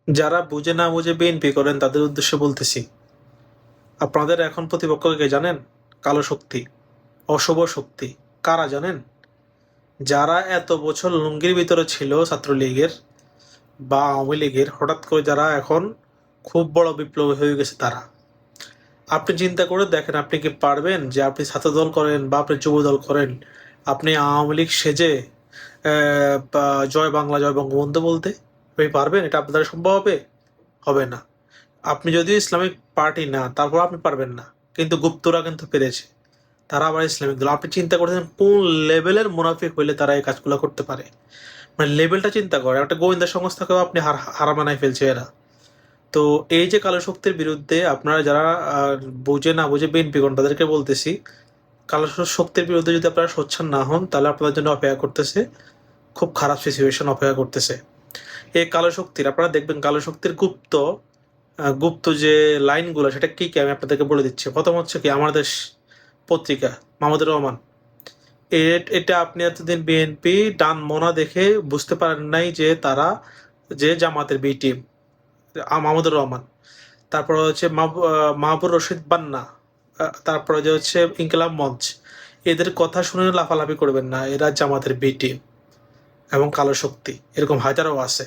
যারা বুঝে না বুঝে বিএনপি করেন তাদের উদ্দেশ্যে বলতেছি, আপনাদের এখন প্রতিপক্ষকে জানেন? কালো শক্তি, অশুভ শক্তি। কারা জানেন? যারা এত বছর লুঙ্গির ভিতরে ছিল ছাত্রলীগের বা আওয়ামী লীগের, হঠাৎ করে যারা এখন খুব বড় বিপ্লবী হয়ে গেছে তারা। আপনি চিন্তা করে দেখেন, আপনি কি পারবেন যে আপনি ছাত্রদল করেন বা আপনি যুবদল করেন, আপনি আওয়ামী লীগ সেজে বা জয় বাংলা জয় বঙ্গবন্ধু বলতে? আপনি পারবেন? এটা আপনার দ্বারা সম্ভব হবে? হবে না। আপনি যদি ইসলামিক পার্টি না, তারপর আপনি পারবেন না, কিন্তু গুপ্তরা কিন্তু পেরেছে। তারা আবার ইসলামিক দল। আপনি চিন্তা করেছেন কোন লেভেলের মুনাফিক হইলে তারা এই কাজগুলো করতে পারে? মানে লেভেলটা চিন্তা করে, একটা গোয়েন্দা সংস্থাকেও আপনি হার মানায় ফেলছে এরা। তো এই যে কালো শক্তির বিরুদ্ধে আপনারা যারা বুঝে না বুঝে বিএনপি করেন তাদেরকে বলতেছি, কালো শক্তির বিরুদ্ধে যদি আপনারা সোচ্চার না হন, তাহলে আপনাদের জন্য অপেক্ষা করতেছে খুব খারাপ সিচুয়েশন অপেক্ষা করতেছে। এই কালো শক্তির আপনারা দেখবেন, কালো শক্তির গুপ্ত যে লাইনগুলো সেটা কি কি আমি আপনাদেরকে বলে দিচ্ছি। প্রথম হচ্ছে কি, আমার দেশ পত্রিকা, মাহমুদুর রহমান। এটা আপনি এতদিন বিএনপি ডান মোনা দেখে বুঝতে পারেন নাই যে তারা যে জামাতের বি টিম। মাহমুদুর রহমান, তারপরে হচ্ছে মাহবুর রশিদ বান্না, তারপরে যে হচ্ছে ইনকিলাব মঞ্চ। এদের কথা শুনে লাফালাফি করবেন না, এরা জামাতের বি টিম এবং কালো শক্তি, এরকম হাজারও আছে।